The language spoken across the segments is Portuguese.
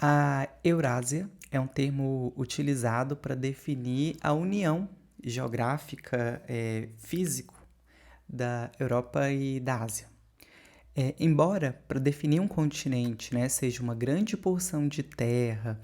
A Eurásia é um termo utilizado para definir a união geográfica, físico da Europa e da Ásia. Embora para definir um continente, né, seja uma grande porção de terra,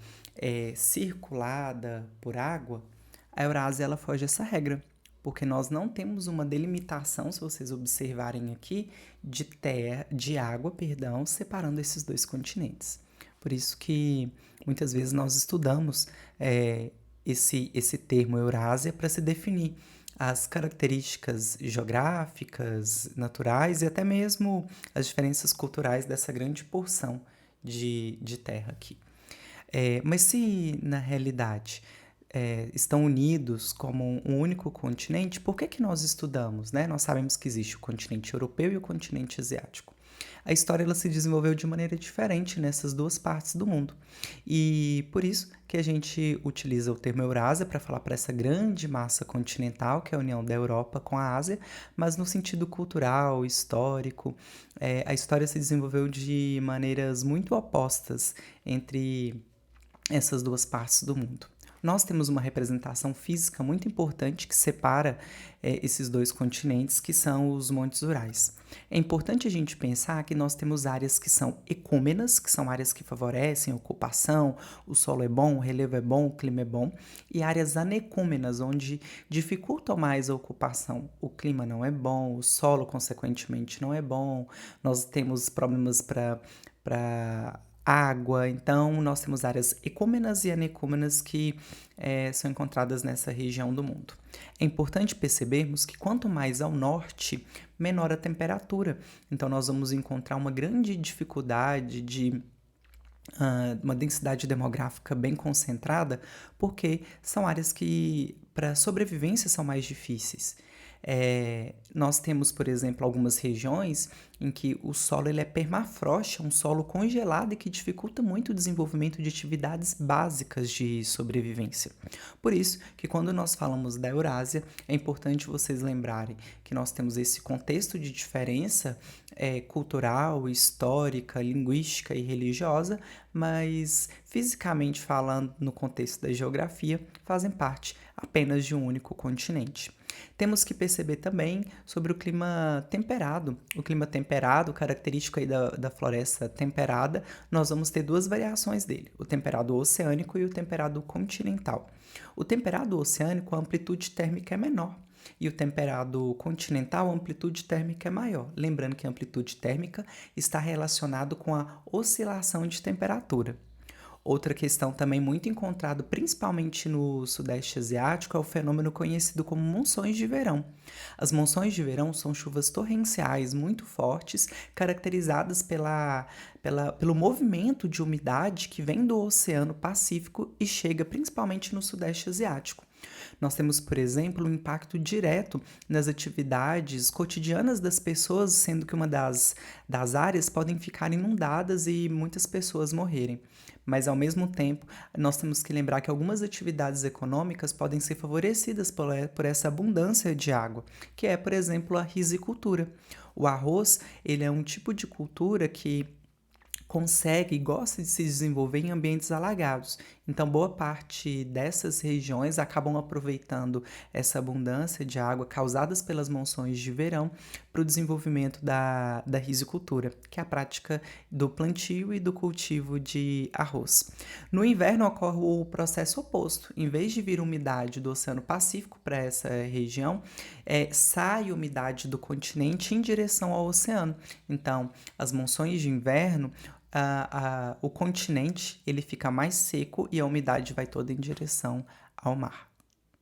circulada por água, a Eurásia ela foge essa regra, porque nós não temos uma delimitação, se vocês observarem aqui, de água, perdão, separando esses dois continentes. Por isso que muitas vezes nós estudamos esse termo Eurásia para se definir as características geográficas, naturais e até mesmo as diferenças culturais dessa grande porção de terra aqui. Mas se na realidade estão unidos como um único continente, por que nós estudamos, né? Nós sabemos que existe o continente europeu e o continente asiático. A história ela se desenvolveu de maneira diferente nessas duas partes do mundo. E por isso que a gente utiliza o termo Eurásia para falar para essa grande massa continental, que é a união da Europa com a Ásia, mas no sentido cultural, histórico, a história se desenvolveu de maneiras muito opostas entre essas duas partes do mundo. Nós temos uma representação física muito importante que separa esses dois continentes, que são os Montes Urais. É importante a gente pensar que nós temos áreas que são ecômenas, que são áreas que favorecem a ocupação, o solo é bom, o relevo é bom, o clima é bom, e áreas anecômenas, onde dificultam mais a ocupação. O clima não é bom, o solo, consequentemente, não é bom, nós temos problemas para água. Então, nós temos áreas ecômenas e anecômenas que são encontradas nessa região do mundo. É importante percebermos que quanto mais ao norte, menor a temperatura. Então, nós vamos encontrar uma grande dificuldade de uma densidade demográfica bem concentrada, porque são áreas que, para sobrevivência, são mais difíceis. Nós temos, por exemplo, algumas regiões em que o solo ele é permafrost, é um solo congelado e que dificulta muito o desenvolvimento de atividades básicas de sobrevivência. Por isso que quando nós falamos da Eurásia, é importante vocês lembrarem que nós temos esse contexto de diferença cultural, histórica, linguística e religiosa, mas fisicamente falando, no contexto da geografia, fazem parte apenas de um único continente. Temos que perceber também sobre o clima temperado. O clima temperado, característico aí da floresta temperada, nós vamos ter duas variações dele, o temperado oceânico e o temperado continental. O temperado oceânico, a amplitude térmica é menor, e o temperado continental, a amplitude térmica é maior. Lembrando que a amplitude térmica está relacionado com a oscilação de temperatura. Outra questão também muito encontrada, principalmente no Sudeste Asiático, é o fenômeno conhecido como monções de verão. As monções de verão são chuvas torrenciais muito fortes, caracterizadas pelo movimento de umidade que vem do Oceano Pacífico e chega principalmente no Sudeste Asiático. Nós temos, por exemplo, um impacto direto nas atividades cotidianas das pessoas, sendo que uma das áreas podem ficar inundadas e muitas pessoas morrerem. Mas, ao mesmo tempo, nós temos que lembrar que algumas atividades econômicas podem ser favorecidas por essa abundância de água, que é, por exemplo, a risicultura. O arroz, ele é um tipo de cultura que consegue e gosta de se desenvolver em ambientes alagados. Então, boa parte dessas regiões acabam aproveitando essa abundância de água causadas pelas monções de verão para o desenvolvimento da risicultura, que é a prática do plantio e do cultivo de arroz. No inverno ocorre o processo oposto. Em vez de vir umidade do Oceano Pacífico para essa região, sai umidade do continente em direção ao oceano. Então, as monções de inverno o continente ele fica mais seco e a umidade vai toda em direção ao mar.